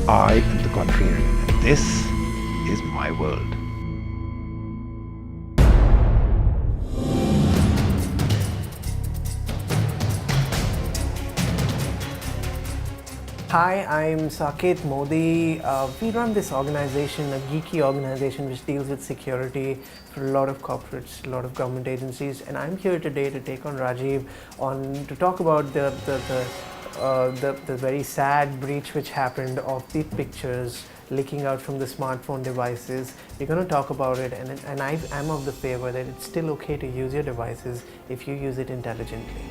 I am the contrarian, and this is my world. Hi, I'm Saket Modi. We run this organization, a geeky organization which deals with security for a lot of corporates, a lot of government agencies, and I'm here today to take on Rajiv to talk about the very sad breach which happened of the pictures leaking out from the smartphone devices. We're going to talk about it, and I'm of the favor that it's still okay to use your devices if you use it intelligently.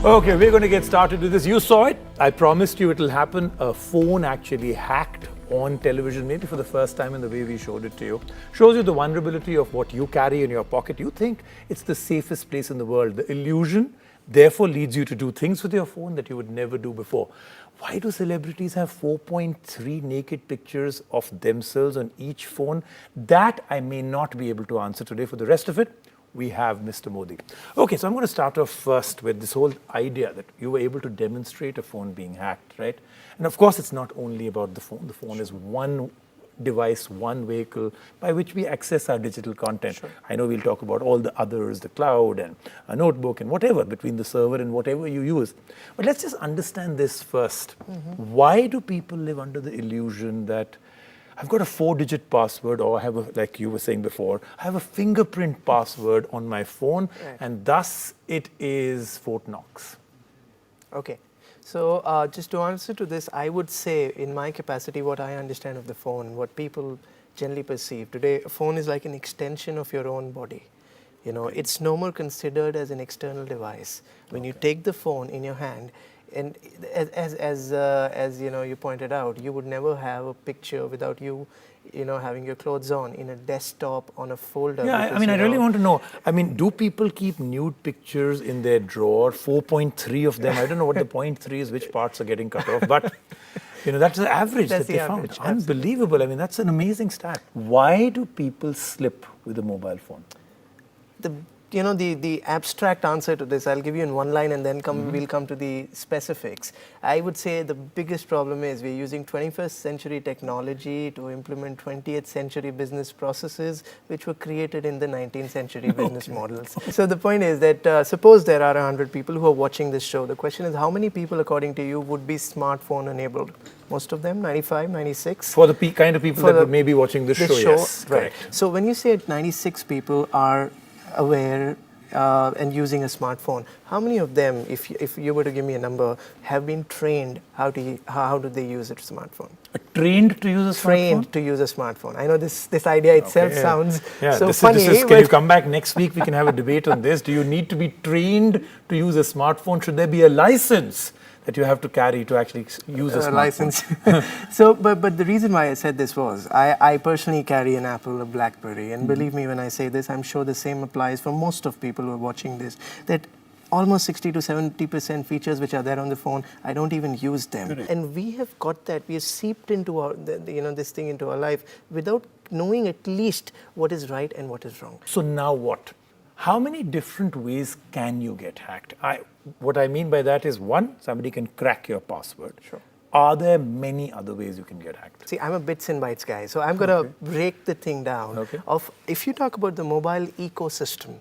Okay, we're going to get started with this. You saw it. I promised you it'll happen. A phone actually hacked on television, maybe for the first time in the way we showed it to you. Shows you the vulnerability of what you carry in your pocket. You think it's the safest place in the world. The illusion, therefore, leads you to do things with your phone that you would never do before. Why do celebrities have 4.3 naked pictures of themselves on each phone? That I may not be able to answer today. For the rest of it, we have Mr. Modi. Okay, so I'm going to start off first with this whole idea that you were able to demonstrate a phone being hacked, right? And of course, it's not only about the phone. The phone is one device, one vehicle by which we access our digital content. Sure. I know we'll talk about all the others, the cloud and a notebook and whatever, between the server and whatever you use. But let's just understand this first. Why do people live under the illusion that I've got a 4-digit password, or I have, like you were saying before, I have a fingerprint password on my phone, and thus it is Fort Knox? Okay. So just to answer to this, I would say in my capacity what I understand of the phone, what people generally perceive. Today, a phone is like an extension of your own body. You know, it's no more considered as an external device. When you take the phone in your hand, and as you know, you pointed out, you would never have a picture without you having your clothes on in a desktop on a folder. Yeah, because, I mean, I really want to know. I mean, do people keep nude pictures in their drawer? 4.3 of them. I don't know what the 0.3 is, which parts are getting cut off, but that's the average That's that the they average, found. Unbelievable. I mean, that's an amazing stat. Why do people slip with a mobile phone? The abstract answer to this, I'll give you in one line, and then we'll come to the specifics. I would say the biggest problem is we're using 21st century technology to implement 20th century business processes which were created in the 19th century business models. So the point is that suppose there are 100 people who are watching this show. The question is, how many people, according to you, would be smartphone enabled? Most of them, 95, 96? For the kind of people that would maybe watching this show, yes. Right. Correct. So when you say 96 people are aware and using a smartphone, how many of them, if you were to give me a number, have been trained how do they use a smartphone? Trained to use a smartphone? Trained to use a smartphone. I know this idea itself sounds so funny. Can you come back next week? We can have a debate on this. Do you need to be trained to use a smartphone? Should there be a license that you have to carry to actually use a smartphone? License. So, but the reason why I said this was, I personally carry an Apple, a BlackBerry, and believe me when I say this, I'm sure the same applies for most of people who are watching this, that almost 60 to 70% features which are there on the phone, I don't even use them. Correct. And we have got that, we have seeped into this thing into our life without knowing at least what is right and what is wrong. So now what? How many different ways can you get hacked? What I mean by that is, one, somebody can crack your password. Sure. Are there many other ways you can get hacked? See, I'm a bits and bytes guy, so I'm going to break the thing down. If you talk about the mobile ecosystem,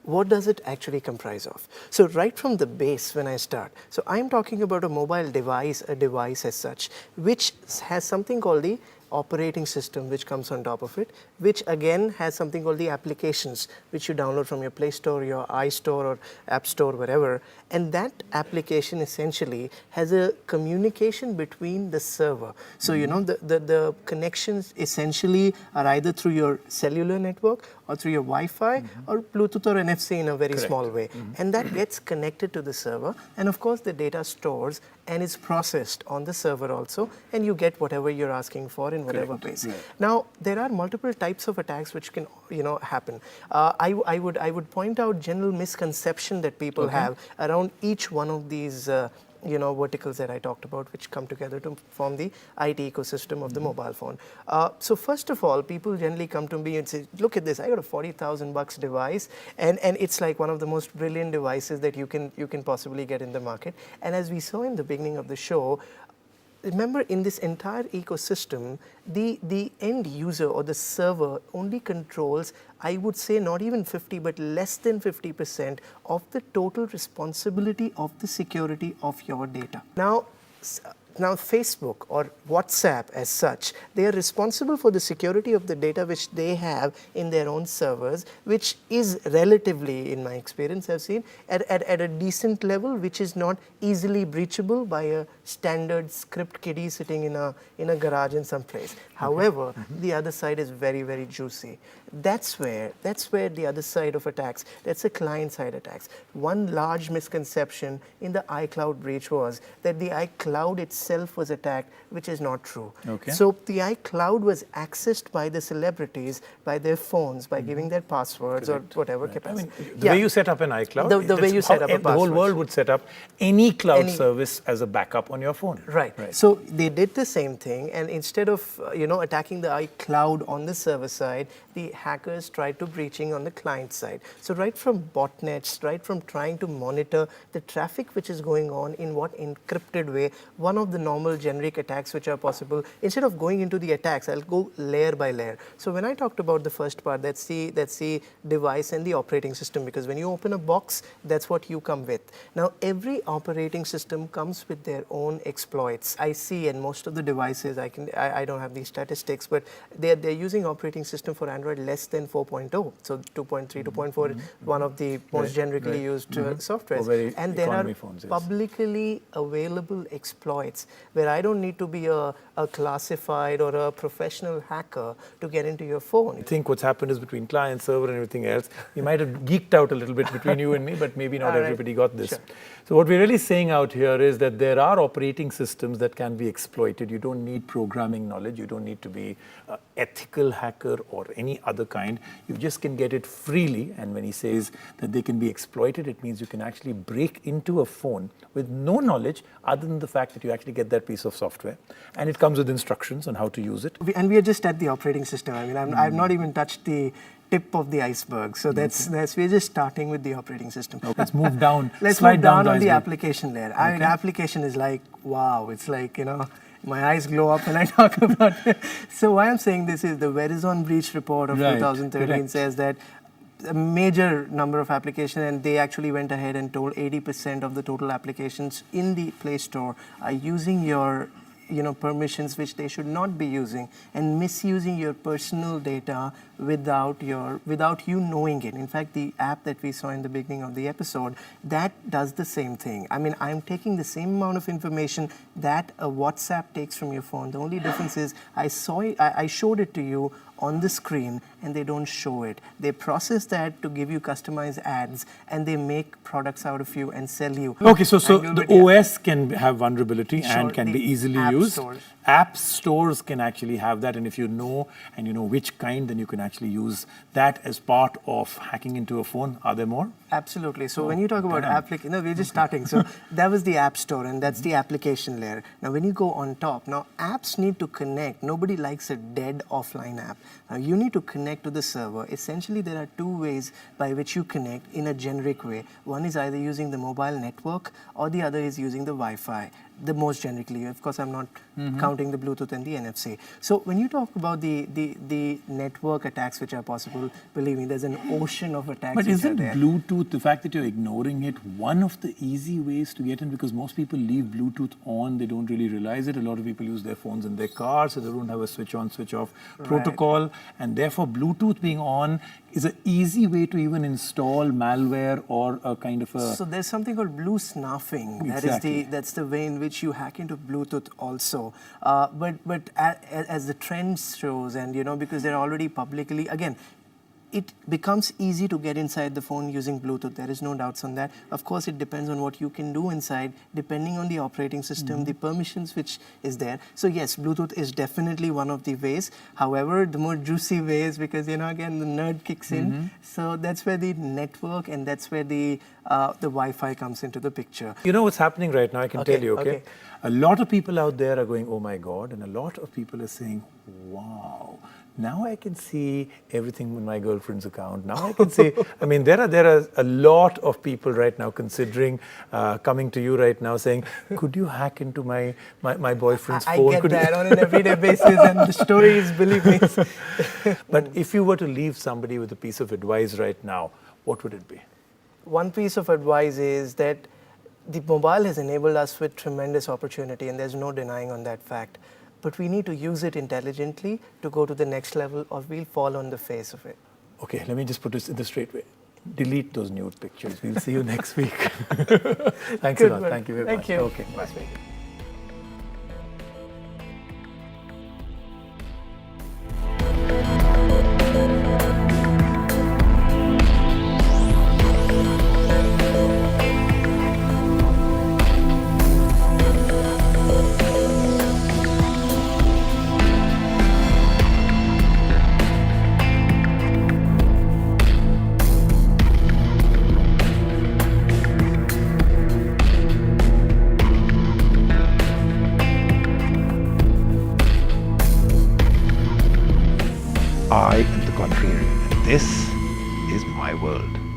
what does it actually comprise of? So right from the base when I start, so I'm talking about a mobile device, a device as such, which has something called the operating system which comes on top of it, which again has something called the applications which you download from your Play Store, your iStore or App Store, wherever. And that application essentially has a communication between the server. So, the connections essentially are either through your cellular network or through your Wi-Fi or Bluetooth or NFC in a very small way. And that gets connected to the server. And of course, the data stores and is processed on the server also. And you get whatever you're asking for in whatever place. Now, there are multiple types of attacks which can happen. I would point out general misconception that people have around each one of these verticals that I talked about, which come together to form the IT ecosystem of the mobile phone. So first of all, people generally come to me and say, look at this, I got a $40,000 device, and it's like one of the most brilliant devices that you can possibly get in the market. And as we saw in the beginning of the show, remember, in this entire ecosystem, the end user or the server only controls, I would say, not even 50, but less than 50% of the total responsibility of the security of your data. Now, Facebook or WhatsApp as such, they are responsible for the security of the data which they have in their own servers, which is relatively, in my experience, I've seen, at a decent level, which is not easily breachable by a standard script kiddie sitting in a garage in some place. However, the other side is very, very juicy. That's where the other side of attacks, that's a client-side attacks. One large misconception in the iCloud breach was that the iCloud itself was attacked, which is not true. So the iCloud was accessed by the celebrities, by their phones, by giving their passwords or whatever capacity. I mean, the way you set up an iCloud, the way you set up a the whole password. world would set up any cloud service as a backup on your phone. Right. So they did the same thing, and instead of attacking the iCloud on the server side, the hackers tried to breaching on the client side. So right from botnets, right from trying to monitor the traffic which is going on in what encrypted way, one of the normal generic attacks which are possible, instead of going into the attacks, I'll go layer by layer. So when I talked about the first part, that's the device and the operating system, because when you open a box, that's what you come with. Now, every operating system comes with their own exploits. I see, and most of the devices, I don't have these statistics, but they're using operating system for Android less than 4.0. So 2.3, 2.4, one of the most generically used softwares. And there are publicly available exploits where I don't need to be a classified or a professional hacker to get into your phone. I think what's happened is between client, server, and everything else, you might have geeked out a little bit between you and me, but maybe not everybody got this. Sure. So what we're really saying out here is that there are operating systems that can be exploited. You don't need programming knowledge. You don't need to be an ethical hacker or any other kind. You just can get it freely. And when he says that they can be exploited, it means you can actually break into a phone with no knowledge other than the fact that you actually get that piece of software. And it comes with instructions on how to use it. And we are just at the operating system. I mean, I've not even touched the tip of the iceberg. So we're just starting with the operating system. Let's move down. Let's move down on the application layer. I mean, application is like, wow, it's like, my eyes glow up when I talk about it. So why I'm saying this is the Verizon breach report of 2013 says that a major number of applications, and they actually went ahead and told 80% of the total applications in the Play Store are using your permissions which they should not be using, and misusing your personal data without you knowing it. In fact, the app that we saw in the beginning of the episode, that does the same thing. I mean, I'm taking the same amount of information that a WhatsApp takes from your phone. The only difference is I showed it to you on the screen, and they don't show it. They process that to give you customized ads, and they make products out of you and sell you. Okay, so the OS can have vulnerability and can be easily used. App stores can actually have that, and if you know which kind, then you can actually use that as part of hacking into a phone. Are there more? Absolutely. So when you talk about we're just starting. So that was the App Store, and that's the application layer. Now when you go on top, now apps need to connect. Nobody likes a dead offline app. Now you need to connect to the server. Essentially, there are two ways by which you connect in a generic way. One is either using the mobile network, or the other is using the Wi-Fi. The most generically, of course, I'm not counting the Bluetooth and the NFC. So when you talk about the network attacks which are possible, believe me, there's an ocean of attacks. But isn't Bluetooth, the fact that you're ignoring it, one of the easy ways to get in? Because most people leave Bluetooth on, they don't really realize it. A lot of people use their phones in their cars, so they don't have a switch on, switch off protocol. And therefore, Bluetooth being on is an easy way to even install malware or a kind of a... So there's something called blue snuffing. That's the way in which you hack into Bluetooth also. But as the trend shows, and because they're already publicly, again, it becomes easy to get inside the phone using Bluetooth. There is no doubts on that. Of course, it depends on what you can do inside, depending on the operating system, the permissions which is there. So yes, Bluetooth is definitely one of the ways. However, the more juicy ways, because again the nerd kicks in. So that's where the network and that's where the Wi-Fi comes into the picture. You know what's happening right now? I can tell you. Okay. A lot of people out there are going, "Oh my God," and a lot of people are saying, "Wow. Now I can see everything in my girlfriend's account. Now I can see." I mean, there are a lot of people right now considering coming to you right now saying, "Could you hack into my boyfriend's phone?" I get that on an everyday basis, and the stories, believe me. But if you were to leave somebody with a piece of advice right now, what would it be? One piece of advice is that the mobile has enabled us with tremendous opportunity, and there's no denying on that fact. But we need to use it intelligently to go to the next level, or we'll fall on the face of it. Okay, let me just put this in the straight way. Delete those nude pictures. We'll see you next week. Thanks a lot. Thank you very much. Thank you. Okay, bye. I am the contrarian, and this is my world.